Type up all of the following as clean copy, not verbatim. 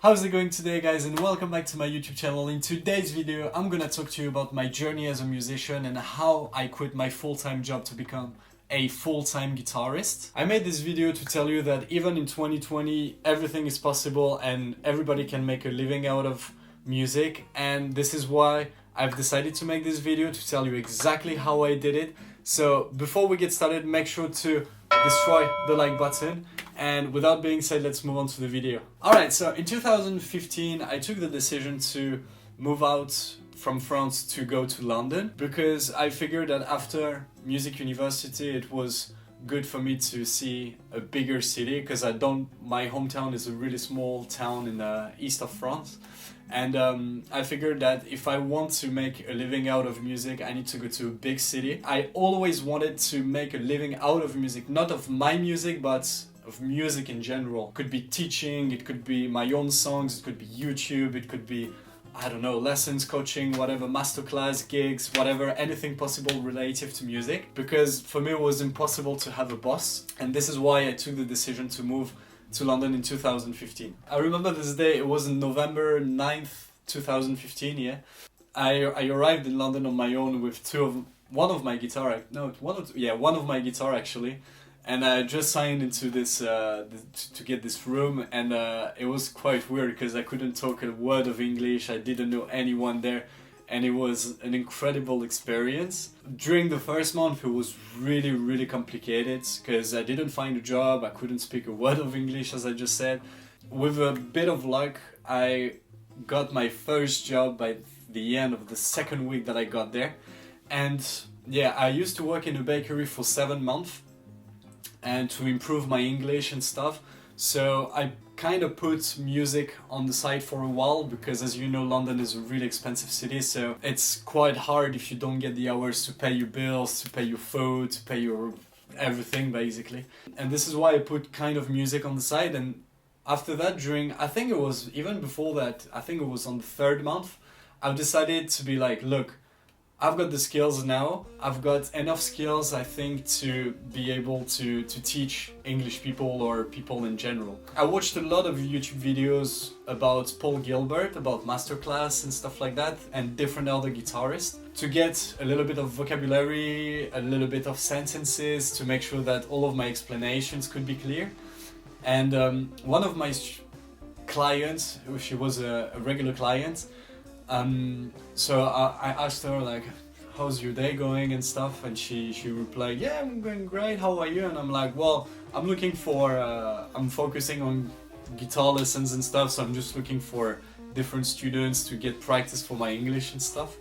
How's it going today, guys, and welcome back to my YouTube channel. In today's video I'm gonna talk to you about my journey as a musician and how I quit my full-time job to become a full-time guitarist. I made this video to tell you that even in 2020 everything is possible and everybody can make a living out of music, and this is why I've decided to make this video to tell you exactly how I did it. So before we get started, make sure to destroy the like button, and without being said, let's move on to the video. Alright, so in 2015 I took the decision to move out from France to go to London because I figured that after music university it was good for me to see a bigger city, because my hometown is a really small town in the east of France, and I figured that if I want to make a living out of music I need to go to a big city. I always wanted to make a living out of music, not of my music but of music in general. It could be teaching, it could be my own songs, it could be YouTube, it could be, I don't know, lessons, coaching, whatever, masterclass, gigs, whatever, anything possible relative to music. Because for me it was impossible to have a boss, and this is why I took the decision to move to London in 2015. I remember this day, it was on November 9th, 2015, yeah. I arrived in London on my own with one of my guitar actually. And I just signed into this to get this room, and it was quite weird because I couldn't talk a word of English. I didn't know anyone there, and it was an incredible experience. During the first month it was really complicated because I didn't find a job, I couldn't speak a word of English, as I just said. With a bit of luck I got my first job by the end of the second week that I got there. And yeah, I used to work in a bakery for 7 months and to improve my English and stuff. So I kind of put music on the side for a while because, as you know, London is a really expensive city, so it's quite hard if you don't get the hours to pay your bills, to pay your food, to pay your everything basically. And this is why I put kind of music on the side. And after that, I think it was even before that, I think it was on the third month, I've decided to be like, look, I've got the skills now, I've got enough skills I think to be able to teach English people or people in general. I watched a lot of YouTube videos about Paul Gilbert, about masterclass and stuff like that, and different other guitarists, to get a little bit of vocabulary, a little bit of sentences, to make sure that all of my explanations could be clear. And one of my clients, she was a regular client, so I asked her like, how's your day going and stuff, and she replied, yeah, I'm going great, how are you? And I'm like, well, I'm focusing on guitar lessons and stuff, so I'm just looking for different students to get practice for my English and stuff.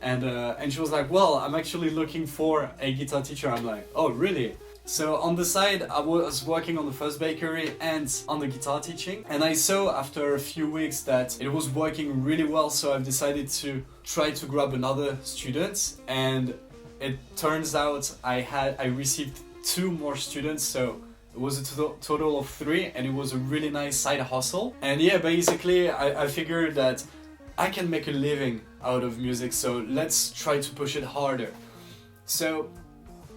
And she was like, well, I'm actually looking for a guitar teacher. I'm like, oh really? So on the side I was working on the first bakery and on the guitar teaching, and I saw after a few weeks that it was working really well, so I've decided to try to grab another student, and it turns out I received 2 more students, so it was a total of 3, and it was a really nice side hustle. And yeah, basically I figured that I can make a living out of music, so let's try to push it harder. So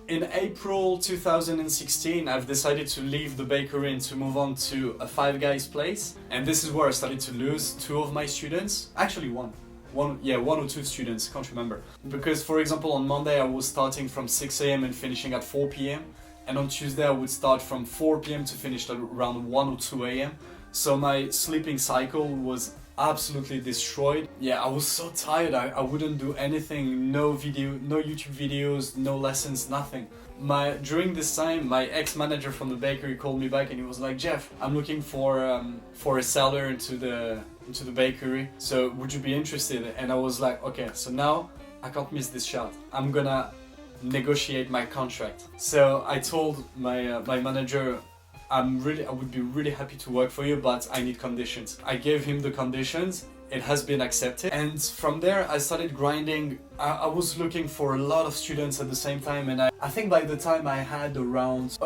in April 2016, I've decided to leave the bakery and to move on to a Five Guys place. And this is where I started to lose 2 of my students. Actually one or 2 students, can't remember. Because for example, on Monday I was starting from 6 AM and finishing at 4 PM. And on Tuesday I would start from 4 PM to finish at around 1 or 2 AM. So my sleeping cycle was absolutely destroyed. Yeah, I was so tired, I wouldn't do anything, no YouTube videos, no lessons, nothing. During this time, my ex-manager from the bakery called me back and he was like, Jeff, I'm looking for a seller into the bakery, so would you be interested? And I was like, okay, so now I can't miss this shot. I'm gonna negotiate my contract. So I told my manager, I would be really happy to work for you, but I need conditions. I gave him the conditions, it has been accepted, and from there I started grinding. I was looking for a lot of students at the same time, and I think by the time I had around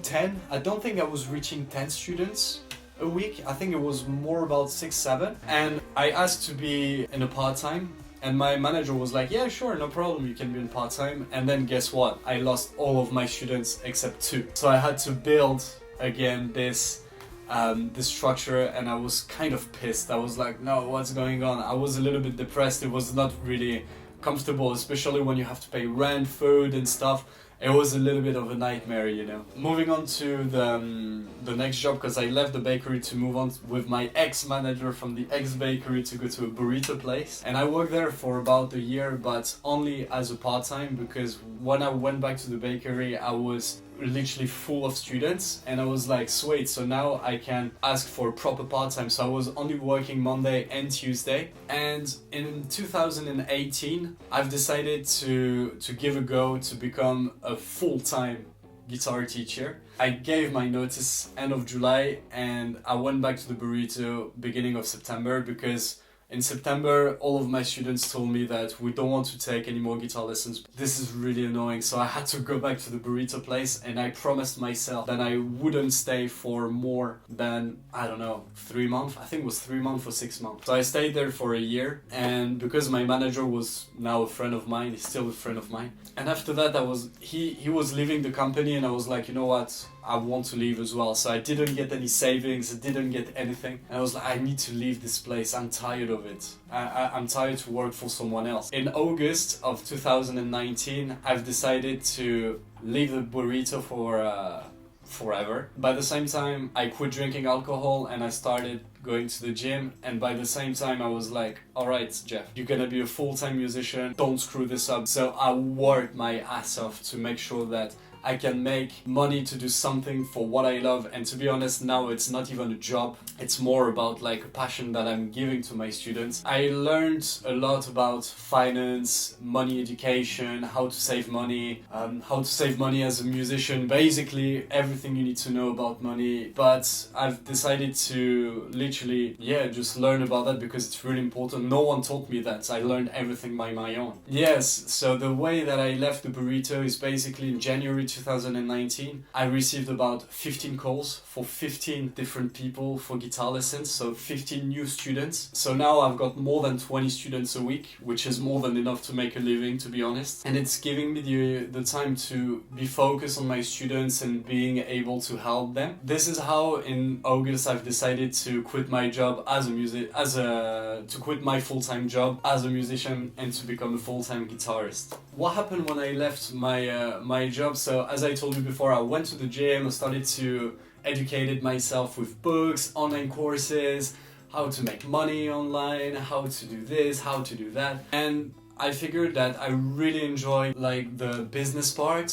10, I don't think I was reaching 10 students a week, I think it was more about 6, 7, and I asked to be in a part-time. And my manager was like, yeah, sure, no problem, you can be in part-time. And then guess what? I lost all of my students except 2. So I had to build again this the structure, and I was kind of pissed. I was like, no, what's going on? I was a little bit depressed. It was not really comfortable, especially when you have to pay rent, food and stuff. It was a little bit of a nightmare, you know. Moving on to the next job, because I left the bakery to move on with my ex-manager from the ex-bakery to go to a burrito place. And I worked there for about a year, but only as a part-time, because when I went back to the bakery, I was literally full of students, and I was like, sweet, so now I can ask for proper part-time. So I was only working Monday and Tuesday. And in 2018 I've decided to give a go to become a full-time guitar teacher. I gave my notice end of July, and I went back to the burrito beginning of September, because in September, all of my students told me that we don't want to take any more guitar lessons. This is really annoying, so I had to go back to the burrito place, and I promised myself that I wouldn't stay for more than, I don't know, 3 months. I think it was 3 months or 6 months. So I stayed there for a year, and because my manager was now a friend of mine, he's still a friend of mine. And after that, he was leaving the company, and I was like, you know what? I want to leave as well. So I didn't get any savings, I didn't get anything. And I was like, I need to leave this place. I'm tired of it. I'm tired to work for someone else. In August of 2019, I've decided to leave the burrito for forever. By the same time, I quit drinking alcohol and I started going to the gym. And by the same time, I was like, all right, Jeff, you're gonna be a full-time musician. Don't screw this up. So I worked my ass off to make sure that I can make money to do something for what I love. And to be honest, now it's not even a job. It's more about like a passion that I'm giving to my students. I learned a lot about finance, money education, how to save money as a musician, basically everything you need to know about money. But I've decided to literally, just learn about that, because it's really important. No one taught me that. I learned everything by my own. Yes, so the way that I left the burrito is basically in January 2019, I received about 15 calls for 15 different people for guitar lessons, so 15 new students. So now I've got more than 20 students a week, which is more than enough to make a living, to be honest. And it's giving me the time to be focused on my students and being able to help them. This is how in August I've decided to quit my job to quit my full-time job as a musician and to become a full-time guitarist. What happened when I left my job? So as I told you before, I went to the gym, I started to educate myself with books, online courses, how to make money online, how to do this, how to do that. And I figured that I really enjoy like the business part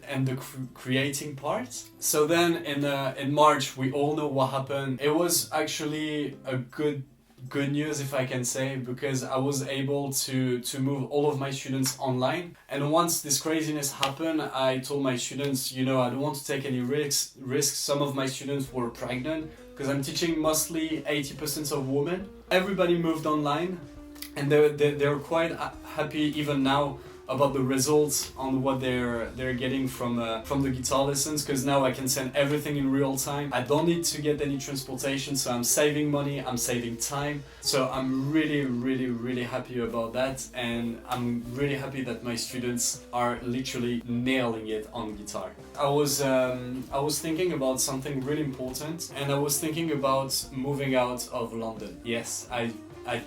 and the creating part. So then in March, we all know what happened. It was actually a good news, if I can say, because I was able to move all of my students online. And once this craziness happened, I told my students, I don't want to take any risks. Some of my students were pregnant, because I'm teaching mostly 80% of women. Everybody moved online, and they're quite happy even now about the results on what they're getting from the guitar lessons, because now I can send everything in real time. I don't need to get any transportation, so I'm saving money, I'm saving time. So I'm really, really, really happy about that, and I'm really happy that my students are literally nailing it on guitar. I was thinking about something really important, and I was thinking about moving out of London. Yes, I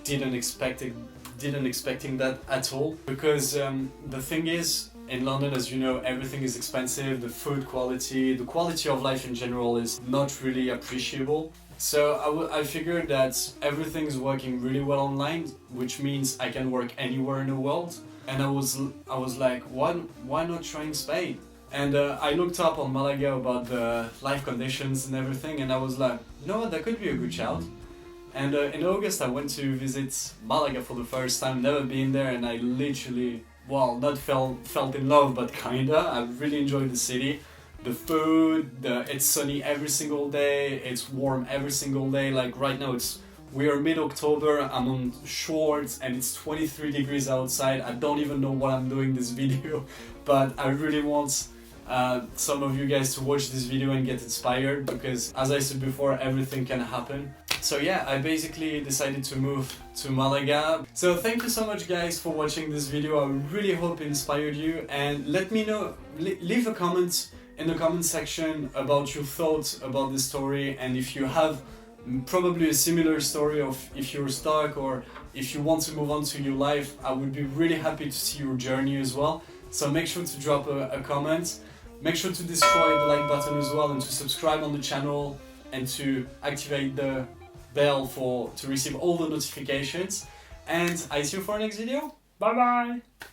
didn't expecting that at all, because the thing is, in London, as you know, everything is expensive. The food quality, the quality of life in general is not really appreciable. So I figured that everything's working really well online, which means I can work anywhere in the world. And I was like, why not try in Spain? And I looked up on Malaga about the life conditions and everything, and I was like, that could be a good shout. And in August I went to visit Malaga for the first time, never been there, and I literally, not felt in love, but kinda. I really enjoyed the city. The food, it's sunny every single day, it's warm every single day. Like right now we are mid-October, I'm on shorts and it's 23 degrees outside. I don't even know what I'm doing this video, but I really want some of you guys to watch this video and get inspired, because as I said before, everything can happen. So yeah, I basically decided to move to Malaga. So thank you so much guys for watching this video. I really hope it inspired you, and let me know, leave a comment in the comment section about your thoughts about this story, and if you have probably a similar story of if you're stuck or if you want to move on to your life, I would be really happy to see your journey as well. So make sure to drop a comment. Make sure to destroy the like button as well, and to subscribe on the channel, and to activate the bell to receive all the notifications. And I see you for our next video. Bye bye!